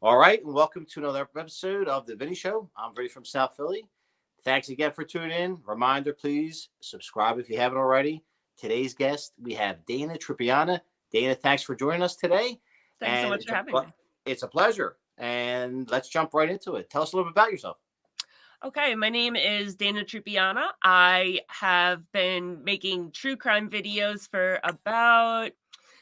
All right, and welcome to another episode of the Vinny Show. I'm Vinny from South Philly. Thanks again for tuning in. Reminder, please subscribe if you haven't already. Today's guest, we have Dana Truppiana. Dana, thanks for joining us today. Thanks so much for having me. It's a pleasure. And let's jump right into it. Tell us a little bit about yourself. Okay, my name is Dana Truppiana. I have been making true crime videos for about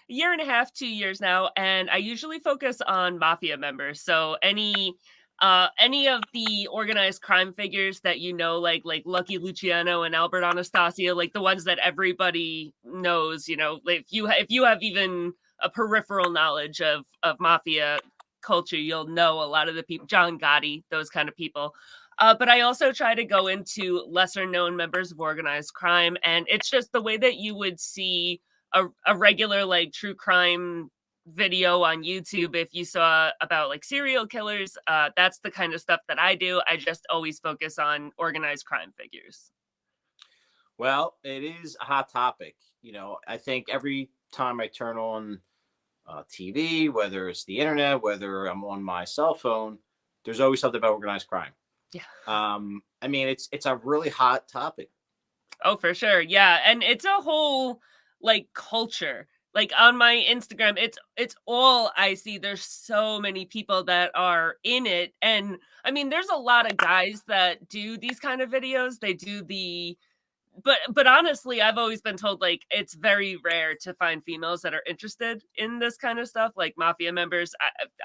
a year and a half, 2 years now, and I usually focus on Mafia members. So any of the organized crime figures that like Lucky Luciano and Albert Anastasia, like the ones that everybody knows, like if you have even a peripheral knowledge of Mafia culture, you'll know a lot of the people, John Gotti, those kind of people. But I also try to go into lesser known members of organized crime. And it's just the way that you would see a regular like true crime video on YouTube. If you saw about like serial killers, that's the kind of stuff that I do. I just always focus on organized crime figures. Well, it is a hot topic. I think every time I turn on TV, whether it's the internet, whether I'm on my cell phone, there's always something about organized crime. Yeah. I mean, it's a really hot topic. Oh, for sure. Yeah. And it's a whole like culture. Like on my Instagram, it's all I see. There's so many people that are in it. And I mean, there's a lot of guys that do these kind of videos. They do but honestly, I've always been told like it's very rare to find females that are interested in this kind of stuff, like Mafia members.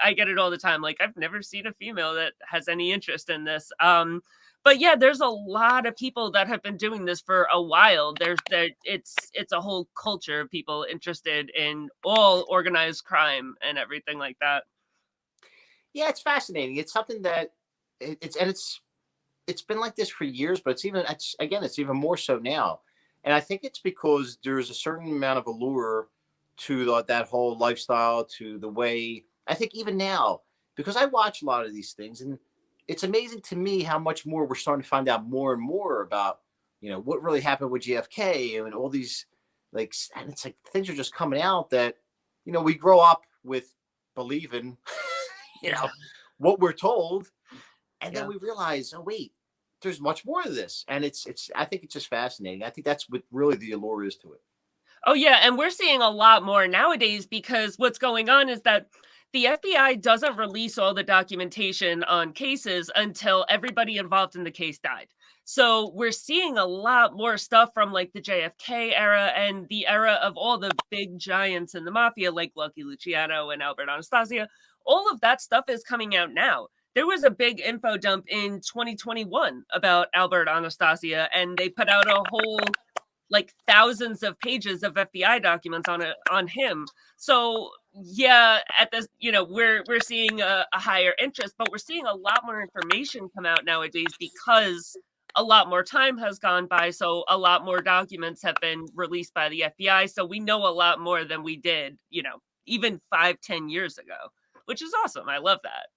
I get it all the time. Like I've never seen a female that has any interest in this. But yeah, there's a lot of people that have been doing this for a while. It's a whole culture of people interested in all organized crime and everything like that. Yeah, it's fascinating. It's something that it's been like this for years, but it's even more so now. And I think it's because there's a certain amount of allure to that whole lifestyle, to the way, I think even now, because I watch a lot of these things, and it's amazing to me how much more we're starting to find out more and more about, what really happened with JFK and all these, like, and it's like things are just coming out that, we grow up with believing, what we're told. And then we realize, oh, wait, there's much more to this. And I think it's just fascinating. I think that's what really the allure is to it. Oh, yeah. And we're seeing a lot more nowadays because what's going on is that the FBI doesn't release all the documentation on cases until everybody involved in the case died. So we're seeing a lot more stuff from like the JFK era and the era of all the big giants in the Mafia, like Lucky Luciano and Albert Anastasia. All of that stuff is coming out now. There was a big info dump in 2021 about Albert Anastasia, and they put out a whole like thousands of pages of FBI documents on him. So yeah, at this, we're seeing a higher interest, but we're seeing a lot more information come out nowadays because a lot more time has gone by. So a lot more documents have been released by the FBI. So we know a lot more than we did, even 5-10 years ago, which is awesome. I love that.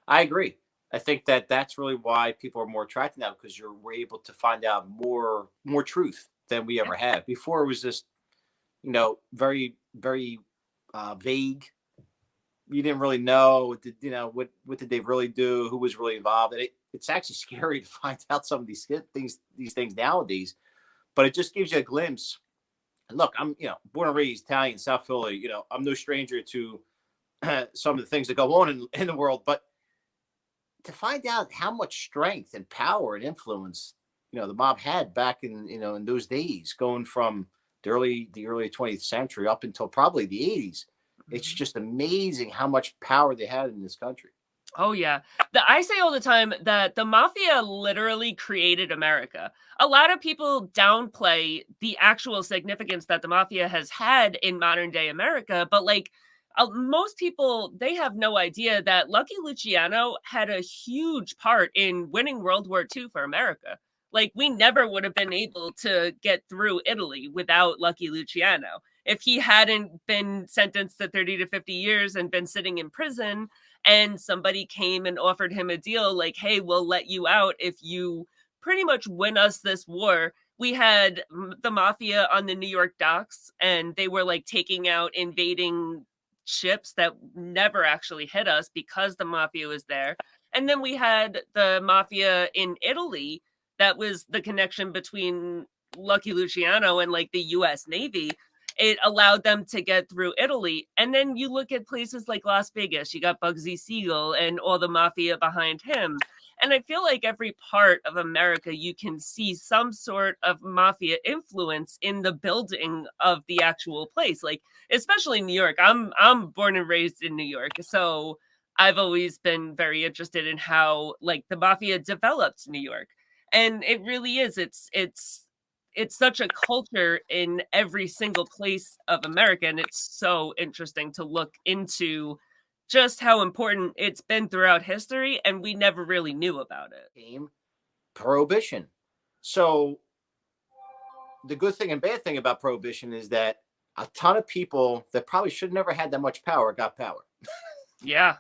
I agree. I think that's really why people are more attracted now, because we're able to find out more truth than we ever had. Before it was just, very, very vague. You didn't really know, what did they really do? Who was really involved? And it's actually scary to find out some of these things nowadays, but it just gives you a glimpse. And look, I'm, born and raised Italian, South Philly, I'm no stranger to some of the things that go on in the world, but to find out how much strength and power and influence, the mob had back in those days, going from the early 20th century up until probably the 80s. It's just amazing how much power they had in this country. Oh, yeah. I say all the time that the Mafia literally created America. A lot of people downplay the actual significance that the Mafia has had in modern day America, but like, most people, they have no idea that Lucky Luciano had a huge part in winning World War II for America. Like, we never would have been able to get through Italy without Lucky Luciano. If he hadn't been sentenced to 30 to 50 years and been sitting in prison, and somebody came and offered him a deal like, hey, we'll let you out if you pretty much win us this war. We had the Mafia on the New York docks, and they were like taking out invading ships that never actually hit us because the mafia was there. And then we had the mafia in Italy that was the connection between Lucky Luciano and like the US Navy. It allowed them to get through Italy. And then you look at places like Las Vegas, you got Bugsy Siegel and all the mafia behind him. And I feel like every part of America, you can see some sort of mafia influence in the building of the actual place. Like, especially New York. I'm born and raised in New York. So I've always been very interested in how like the mafia developed New York. And it really is. It's such a culture in every single place of America. And it's so interesting to look into just how important it's been throughout history, and we never really knew about it. Came Prohibition. So the good thing and bad thing about Prohibition is that a ton of people that probably should have never had that much power got power. Yeah.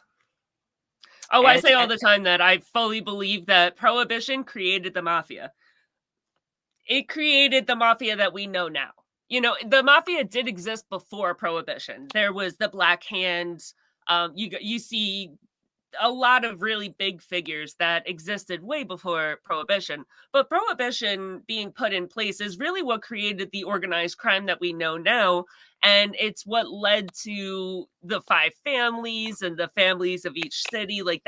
Oh, And I say all the time that I fully believe that Prohibition created the mafia. It created the mafia that we know now. You know, the mafia did exist before Prohibition. There was the Black Hand. You see a lot of really big figures that existed way before Prohibition. But Prohibition being put in place is really what created the organized crime that we know now. And it's what led to the five families and the families of each city. Like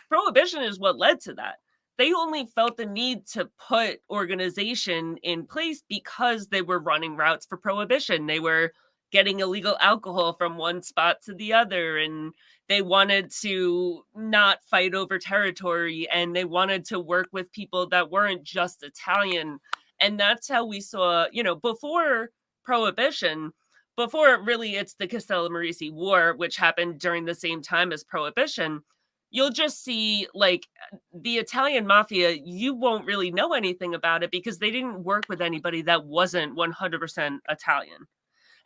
Prohibition is what led to that. They only felt the need to put organization in place because they were running routes for Prohibition. They were getting illegal alcohol from one spot to the other, and they wanted to not fight over territory, and they wanted to work with people that weren't just Italian. And that's how we saw, you know, before Prohibition, before really it's the Castellammarese War, which happened during the same time as Prohibition. You'll just see like the Italian mafia, you won't really know anything about it because they didn't work with anybody that wasn't 100% Italian.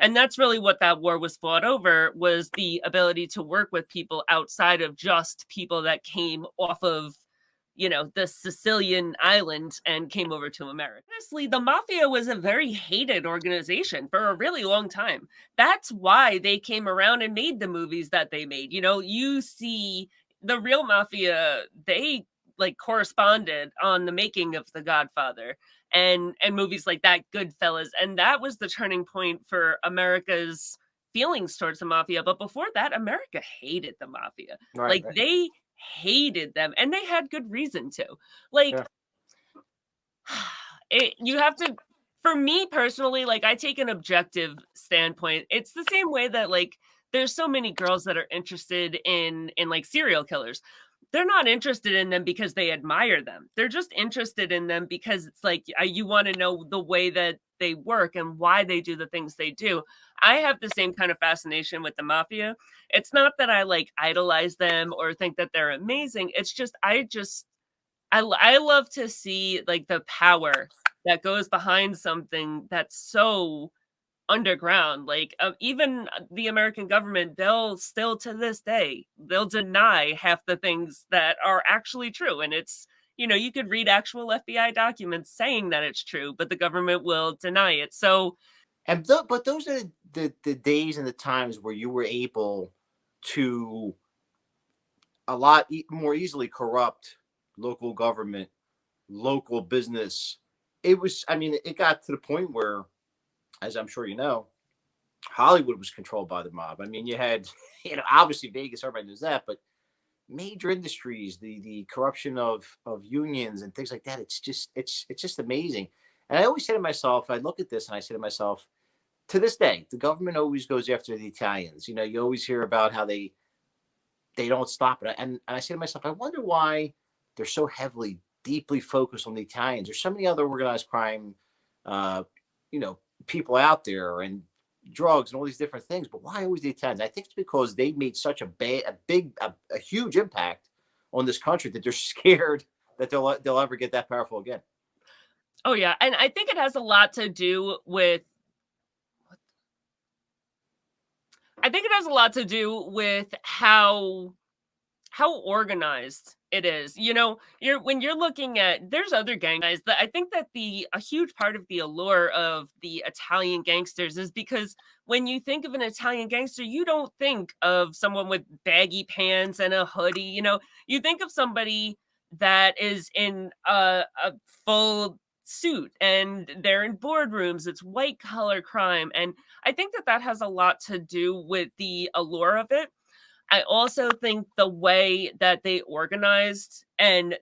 And that's really what that war was fought over, was the ability to work with people outside of just people that came off of, you know, the Sicilian island and came over to America. Honestly, the mafia was a very hated organization for a really long time. That's why they came around and made the movies that they made. You know, you see the real mafia, they like corresponded on the making of The Godfather and movies like that, Goodfellas, and that was the turning point for America's feelings towards the mafia. But before that, America hated the mafia. right. They hated them, and they had good reason to. Like, Yeah. you have to. For me personally, like I take an objective standpoint. It's the same way that like there's so many girls that are interested in like serial killers. They're not interested in them because they admire them. They're just interested in them because it's like you want to know the way that they work and why they do the things they do. I have the same kind of fascination with the mafia. It's not that I like idolize them or think that they're amazing. It's just I love to see like the power that goes behind something that's so underground. Like even the American government, they'll still to this day they'll deny half the things that are actually true. And it's, you know, you could read actual FBI documents saying that it's true, but the government will deny it. So But those are the days and the times where you were able to a lot more easily corrupt local government, local business. It was, I mean, it got to the point where, as I'm sure you know, Hollywood was controlled by the mob. I mean, you had, you know, obviously Vegas, everybody knows that, but major industries, the corruption of unions and things like that. It's just amazing. And I always say to myself, I look at this and I say to myself, to this day, the government always goes after the Italians. You know, you always hear about how they don't stop it. And I say to myself, I wonder why they're so heavily, deeply focused on the Italians. There's so many other organized crime, you know, people out there and drugs and all these different things. But why always the Italians? I think it's because they made such a huge impact on this country that they're scared that they'll ever get that powerful again. oh yeah, and I think it has a lot to do with how how organized it is. You know, when you're looking at there's other gang guys that I think that the a huge part of the allure of the Italian gangsters is because when you think of an Italian gangster, you don't think of someone with baggy pants and a hoodie. You know, you think of somebody that is in a full suit and they're in boardrooms. It's white collar crime, and I think that that has a lot to do with the allure of it. I also think the way that they organized, and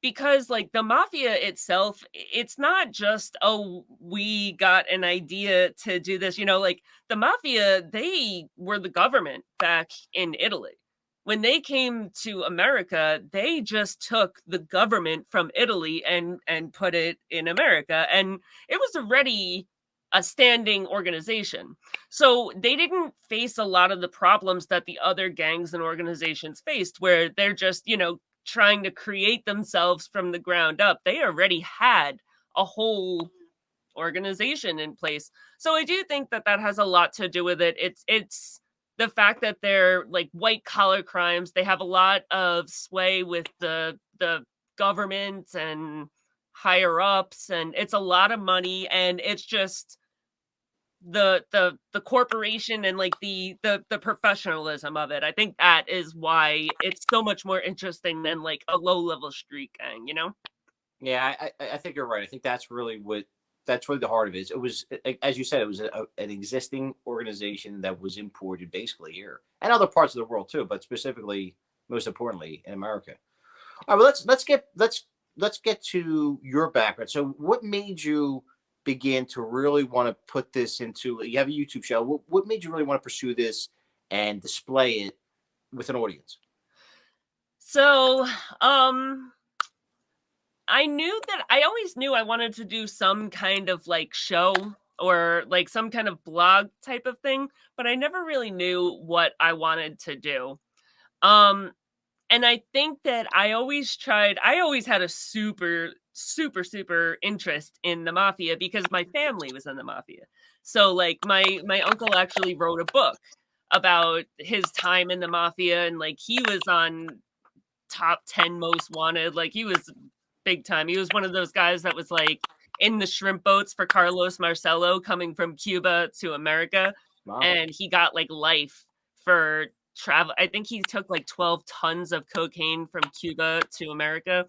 because like the mafia itself, it's not just, oh, we got an idea to do this, you know, like the mafia, they were the government back in Italy. When they came to America, they just took the government from Italy and put it in America, and it was already a standing organization. So they didn't face a lot of the problems that the other gangs and organizations faced, where they're just, you know, trying to create themselves from the ground up. They already had a whole organization in place. So I do think that that has a lot to do with it. It's the fact that they're like white collar crimes. They have a lot of sway with the government and higher ups, and it's a lot of money, and it's just the corporation and like the professionalism of it. I think that is why it's so much more interesting than like a low level street gang, you know? Yeah, I think you're right. I think that's really the heart of it. It was, as you said, it was an existing organization that was imported basically here and other parts of the world too, but specifically, most importantly, in America. All right, well, let's get to your background. So, what made you begin to really want to put this into? You have a YouTube show. What made you really want to pursue this and display it with an audience? So, um I always knew I wanted to do some kind of like show or like some kind of blog type of thing, but I never really knew what I wanted to do. Um and I think that I always had a super interest in the mafia because my family was in the mafia. So like my uncle actually wrote a book about his time in the mafia, and like he was on top 10 most wanted. Like he was big time. He was one of those guys that was like in the shrimp boats for Carlos Marcello coming from Cuba to America, Wow. and he got like life for travel. I think he took like 12 tons of cocaine from Cuba to America.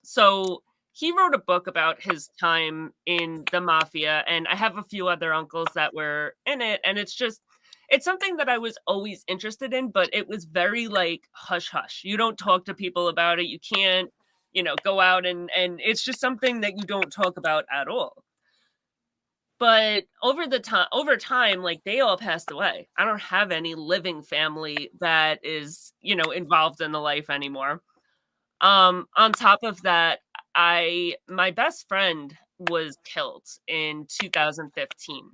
So he wrote a book about his time in the mafia, and I have a few other uncles that were in it, and it's something that I was always interested in, but it was very like hush hush. You don't talk to people about it. You can't, you know, go out and it's just something that you don't talk about at all. But over time, like they all passed away. I don't have any living family that is, you know, involved in the life anymore. On top of that, I my best friend was killed in 2015.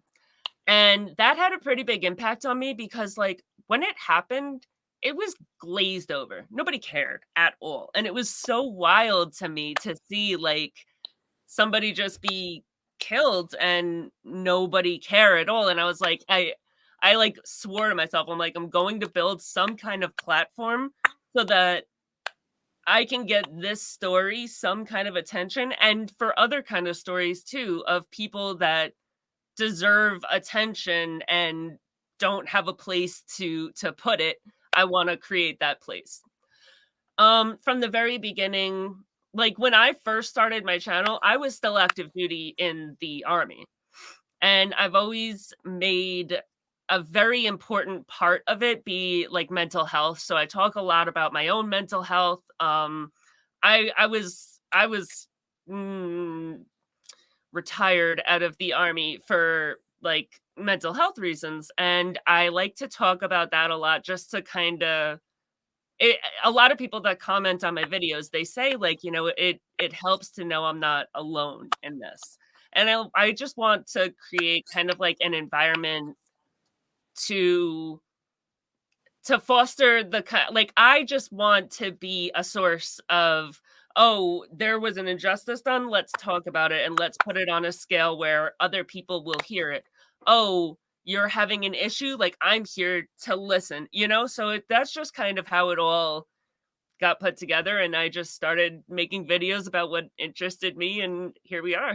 And that had a pretty big impact on me because, like, when it happened, it was glazed over. Nobody cared at all. And it was so wild to me to see, like, somebody just be killed and nobody care at all. And I was like, I like swore to myself, I'm like, I'm going to build some kind of platform so that I can get this story some kind of attention, and for other kind of stories too of people that deserve attention and don't have a place to put it. I want to create that place. From the very beginning, like when I first started my channel, I was still active duty in the army. And I've always made a very important part of it be like mental health. So I talk a lot about my own mental health. I was mm, retired out of the army for like mental health reasons, and I like to talk about that a lot just to kind of a lot of people that comment on my videos, they say like, you know, it helps to know I'm not alone in this. And I just want to create kind of like an environment to foster the like I just want to be a source of, oh, there was an injustice done, let's talk about it and let's put it on a scale where other people will hear it. Oh, you're having an issue, like I'm here to listen, you know? So that's just kind of how it all got put together, and I just started making videos about what interested me, and here we are.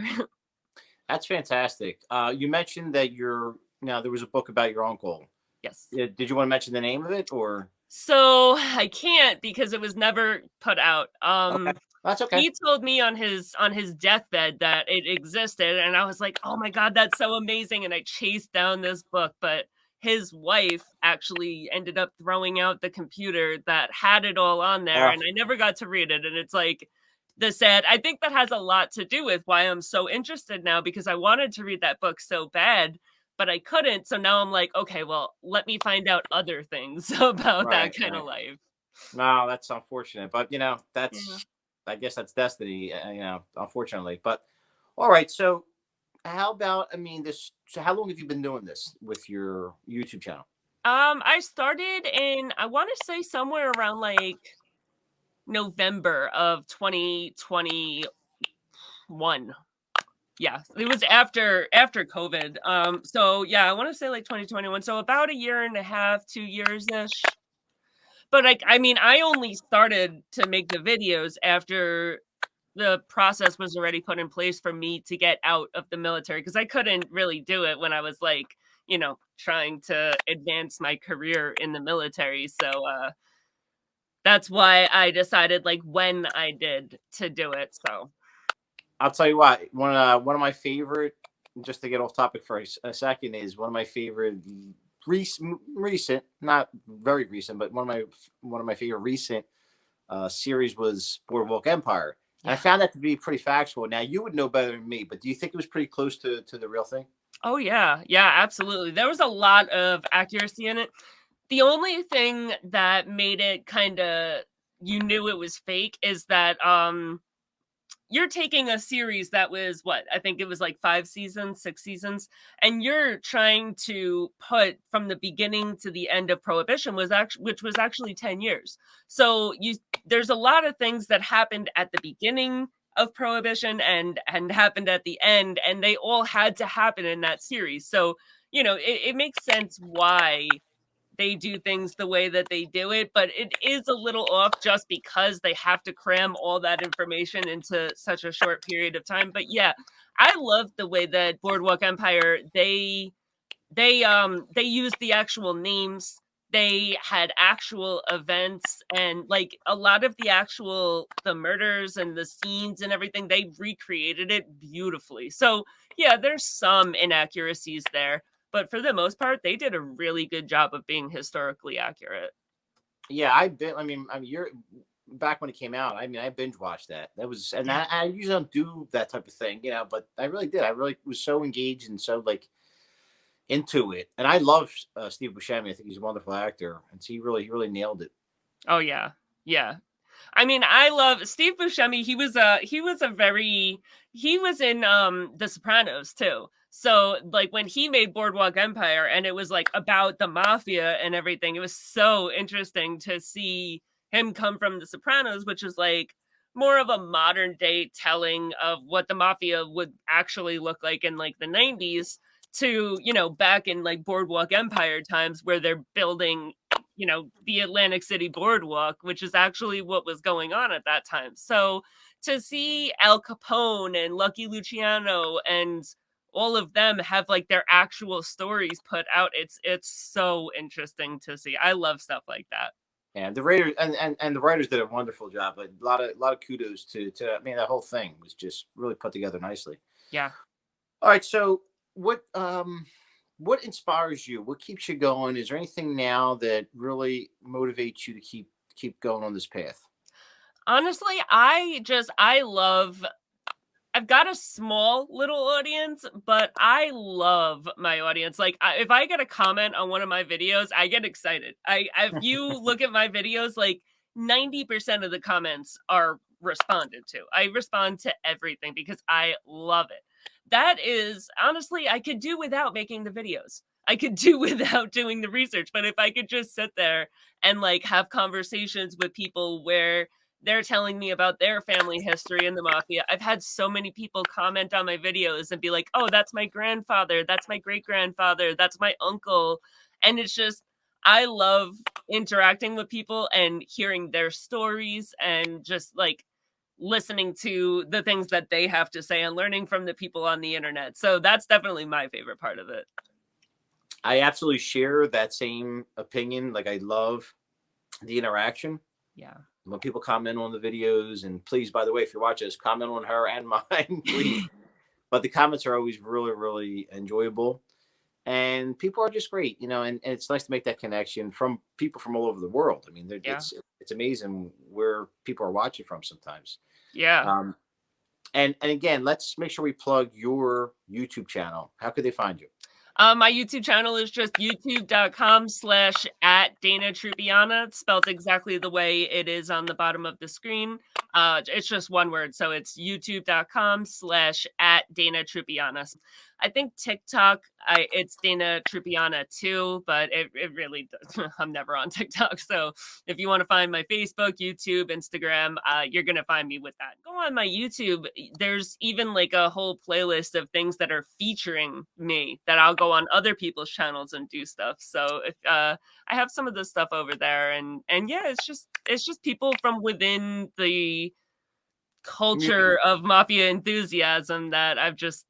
That's fantastic. You mentioned that now there was a book about your uncle. Yes. Did you want to mention the name of it or? So I can't because it was never put out. Okay, that's okay. He told me on his deathbed that it existed, and I was like, "Oh my god, that's so amazing!" And I chased down this book, but his wife actually ended up throwing out the computer that had it all on there, Uh, and I never got to read it. And it's like the sad. I think that has a lot to do with why I'm so interested now because I wanted to read that book so bad, but I couldn't. So now I'm like, okay, well, let me find out other things about that right, kind of right. life. No, that's unfortunate, but Yeah. I guess that's destiny. Unfortunately, but all right. So, how about? I mean, this. So, how long have you been doing this with your YouTube channel? I started in I want to say somewhere around like November of 2021. Yeah, it was after COVID. So yeah, I want to say like 2021. So about a year and a half, 2 years ish. But like, I mean, I only started to make the videos after the process was already put in place for me to get out of the military because I couldn't really do it when I was like, trying to advance my career in the military. So that's why I decided like when I did to do it. So I'll tell you what. One of my favorite, just to get off topic for a second, is one of my favorite recent, not very recent, but one of my favorite recent series was Boardwalk Empire, and I yeah. found that to be pretty factual. Now you would know better than me, but do you think it was pretty close to the real thing? Oh yeah. Yeah, absolutely. There was a lot of accuracy in it. The only thing that made it kind of you knew it was fake is that you're taking a series that was what I think it was like 5 seasons, 6 seasons, and you're trying to put from the beginning to the end of Prohibition which was actually 10 years. So there's a lot of things that happened at the beginning of Prohibition and happened at the end, and they all had to happen in that series. So it makes sense why they do things the way that they do it, but it is a little off just because they have to cram all that information into such a short period of time. But yeah, I love the way that Boardwalk Empire they used the actual names. They had actual events and like a lot of the murders and the scenes and everything, they recreated it beautifully. So yeah, there's some inaccuracies there, but for the most part, they did a really good job of being historically accurate. Yeah, you're back when it came out. I mean, I binge watched that. That was, and Yeah. I usually don't do that type of thing, but I really did. I really was so engaged and so like into it. And I love Steve Buscemi. I think he's a wonderful actor, and so he really nailed it. Oh yeah. Yeah. I mean, I love Steve Buscemi. He was in The Sopranos too. So like when he made Boardwalk Empire and it was like about the mafia and everything, it was so interesting to see him come from The Sopranos, which is like more of a modern day telling of what the mafia would actually look like in like the 90s to, back in like Boardwalk Empire times where they're building the Atlantic City boardwalk, which is actually what was going on at that time. So to see Al Capone and Lucky Luciano and all of them have like their actual stories put out, it's so interesting to see. I love stuff like that. And the writers and the writers did a wonderful job. A lot of kudos to. I mean, that whole thing was just really put together nicely. Yeah. All right, so what inspires you? What keeps you going? Is there anything now that really motivates you to keep going on this path? Honestly, I love I've got a small little audience, but I love my audience. Like, if I get a comment on one of my videos, I get excited. If you look at my videos, like 90% of the comments are responded to. I respond to everything because I love it. That is honestly, I could do without making the videos. I could do without doing the research, but if I could just sit there and like have conversations with people where they're telling me about their family history in the mafia. I've had so many people comment on my videos and be like, "Oh, that's my grandfather, that's my great grandfather, that's my uncle." And it's just I love interacting with people and hearing their stories and just like listening to the things that they have to say and learning from the people on the internet. So that's definitely my favorite part of it. I absolutely share that same opinion. Like, I love the interaction Yeah. when people comment on the videos. And please, by the way, if you're watching this, comment on her and mine, please. But the comments are always really, really enjoyable. And people are just great, and it's nice to make that connection from people from all over the world. I mean, Yeah. it's amazing where people are watching from sometimes. Yeah. And again, let's make sure we plug your YouTube channel. How could they find you? My YouTube channel is just youtube.com/@Dana Truppiana. It's spelled exactly the way it is on the bottom of the screen. It's just one word. So it's youtube.com/@Dana Truppiana. I think TikTok, it's Dana Truppiana too, but it really does. I'm never on TikTok. So if you want to find my Facebook, YouTube, Instagram, you're going to find me with that. Go on my YouTube. There's even like a whole playlist of things that are featuring me that I'll go on other people's channels and do stuff. So if, I have some of this stuff over there, and yeah, it's just people from within the culture of Mafia enthusiasm that I've just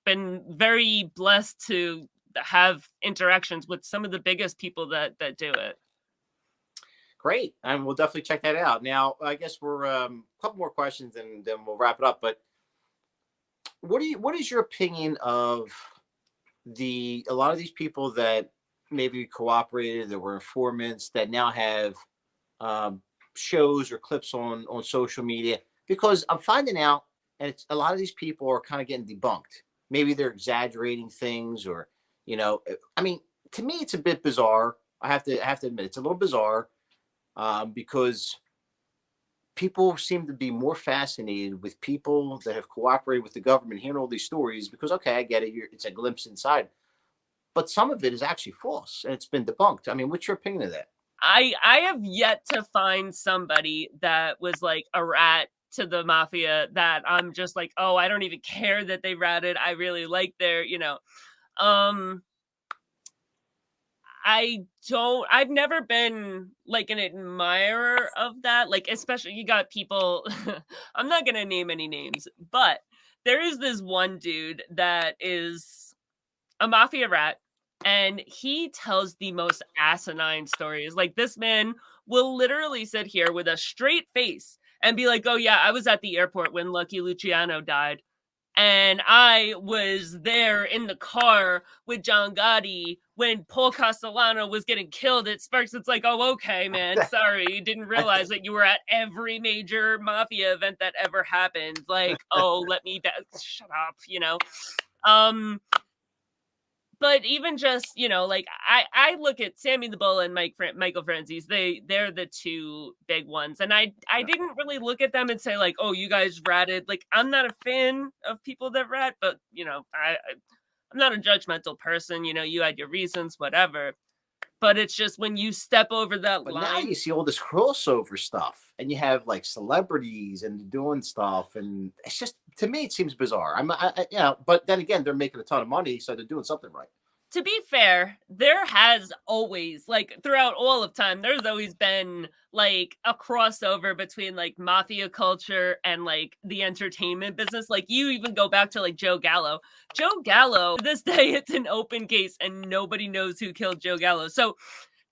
been very blessed to have interactions with some of the biggest people that do it. Great, and we'll definitely check that out. Now, I guess we're a couple more questions, and then we'll wrap it up. But what is your opinion of a lot of these people that maybe cooperated, that were informants, that now have shows or clips on social media? Because I'm finding out, and a lot of these people are kind of getting debunked. Maybe they're exaggerating things, or I mean, to me, it's a bit bizarre. I have to admit, it's a little bizarre, because people seem to be more fascinated with people that have cooperated with the government, hearing all these stories. Because, okay, I get it, it's a glimpse inside, but some of it is actually false, and it's been debunked. I mean, what's your opinion of that? I have yet to find somebody that was like a rat to the Mafia that I'm just like, oh, I don't even care that they ratted. I really like their, I've never been like an admirer of that. Like, especially you got people, I'm not going to name any names, but there is this one dude that is a Mafia rat, and he tells the most asinine stories. Like, this man will literally sit here with a straight face and be like, oh yeah, I was at the airport when Lucky Luciano died, and I was there in the car with John Gotti when Paul Castellano was getting killed at Sparks. It's like, oh, okay, man, sorry, you didn't realize that you were at every major Mafia event that ever happened. Like, oh, shut up, But even just, like I look at Sammy the Bull and Michael Franzese, they're the two big ones. And I didn't really look at them and say like, oh, you guys ratted. Like, I'm not a fan of people that rat, but I'm not a judgmental person. You had your reasons, whatever. But it's just when you step over that But line. now you see all this crossover stuff, and you have like celebrities and doing stuff, and it's just, to me, it seems bizarre. But then again, they're making a ton of money, so they're doing something right. To be fair, there has always, like, throughout all of time, there's always been like a crossover between like Mafia culture and like the entertainment business. Like, you even go back to like Joe Gallo. Joe Gallo, to this day, it's an open case and nobody knows who killed Joe Gallo. So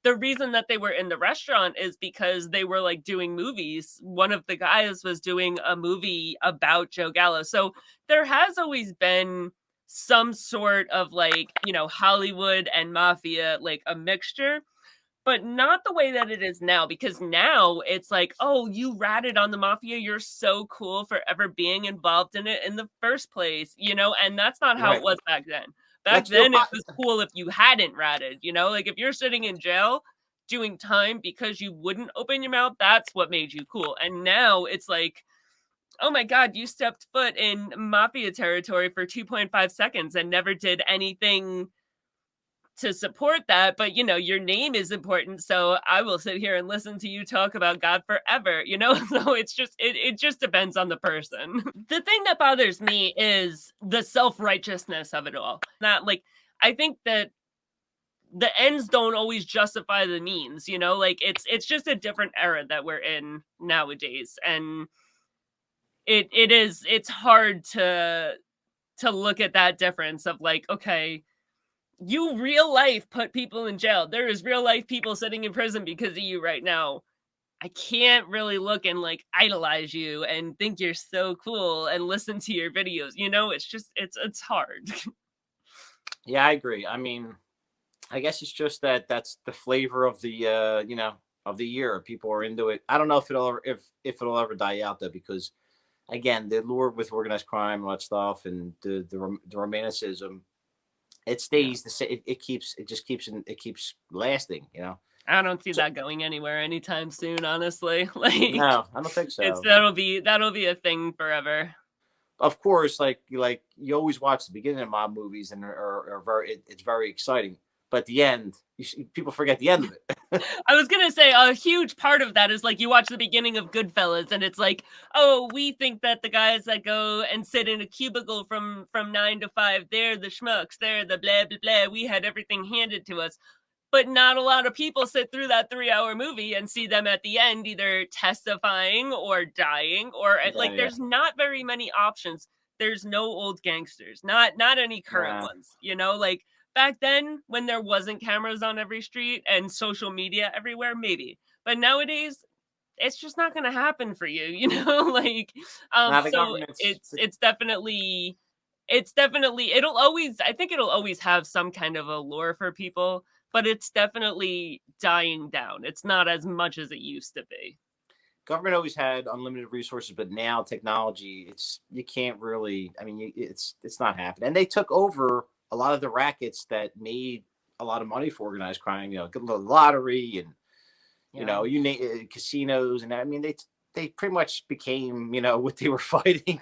the reason that they were in the restaurant is because they were like doing movies. One of the guys was doing a movie about Joe Gallo. So there has always been some sort of like, Hollywood and Mafia, like a mixture, but not the way that it is now, because now it's like, oh, you ratted on the Mafia, you're so cool for ever being involved in it in the first place, and that's not how it was back then. Back then, it was cool if you hadn't ratted, like if you're sitting in jail doing time because you wouldn't open your mouth, that's what made you cool. And now it's like, oh my God, you stepped foot in Mafia territory for 2.5 seconds and never did anything to support that. But, your name is important. So I will sit here and listen to you talk about God forever, So it's just, it just depends on the person. The thing that bothers me is the self-righteousness of it all. Not like, I think that the ends don't always justify the means, you know, like it's just a different era that we're in nowadays. And it's hard to look at that difference of like, okay, you real life put people in jail. There is real life people sitting in prison because of you right now. I can't really look and like idolize you and think you're so cool and listen to your videos. You know, it's just it's hard. Yeah, I agree. I mean, I guess it's just that that's the flavor of the of the year. People are into it. I don't know if if it'll ever die out though, because again, the lure with organized crime and all that stuff, and the romanticism, it Yeah. stays the same. It keeps lasting. You know. I don't see So that going anywhere anytime soon, honestly. Like no, I don't think it's so. that'll be a thing forever. Of course, like you always watch the beginning of mob movies and are very it's very exciting, but the end, people forget the end of it. I was gonna say a huge part of that is like you watch the beginning of Goodfellas and it's like, oh, we think that the guys that go and sit in a cubicle from 9 to 5, they're the schmucks, they're the blah blah blah. We had everything handed to us. But not a lot of people sit through that 3-hour movie and see them at the end either testifying or dying or Yeah, like yeah, there's not very many options. There's no old gangsters, not any current nah, ones, you know, like back then when there wasn't cameras on every street and social media everywhere, maybe. But nowadays it's just not going to happen for you, you know, like nah. The so government's it's definitely it'll always I think it'll always have some kind of allure for people, but it's definitely dying down. It's not as much as it used to be. government always had unlimited resources, but now technology, it's you can't really. I mean, it's not happening. And they took over a lot of the rackets that made a lot of money for organized crime. You know, the lottery and Yeah. you name casinos, and I mean they pretty much became what they were fighting.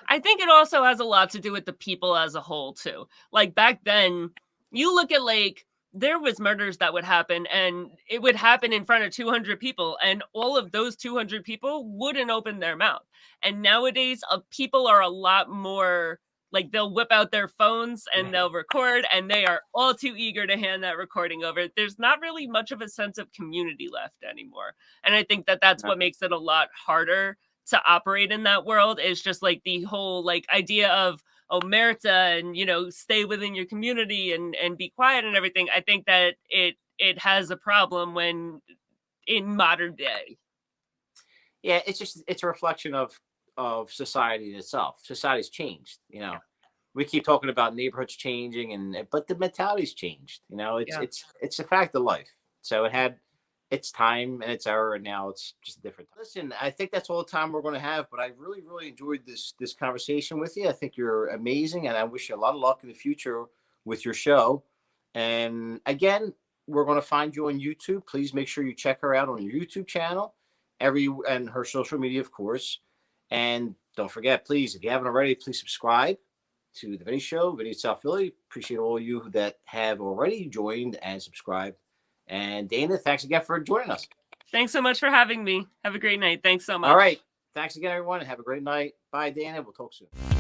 I think it also has a lot to do with the people as a whole too. Like back then, you look at like there was murders that would happen and it would happen in front of 200 people and all of those 200 people wouldn't open their mouth. And nowadays, people are a lot more like they'll whip out their phones and they'll record and they are all too eager to hand that recording over. There's not really much of a sense of community left anymore. And I think that that's what makes it a lot harder to operate in that world is just like the whole like idea of omerta and stay within your community and be quiet and everything. I think that it has a problem when in modern day. Yeah, it's a reflection of society itself. Society's changed. Yeah. We keep talking about neighborhoods changing, but the mentality's changed. It's Yeah. it's a fact of life. So it had its time and its era, and now it's just a different time. Listen, I think that's all the time we're going to have. But I really, really enjoyed this conversation with you. I think you're amazing, and I wish you a lot of luck in the future with your show. And again, we're going to find you on YouTube. Please make sure you check her out on your YouTube channel, and her social media, of course. And don't forget, please, if you haven't already, please subscribe to the Vinny Show, Vinny South Philly. Appreciate all you that have already joined and subscribed. And Dana, thanks again for joining us. Thanks so much for having me. Have a great night. Thanks so much. All right. Thanks again, everyone, and have a great night. Bye, Dana. We'll talk soon.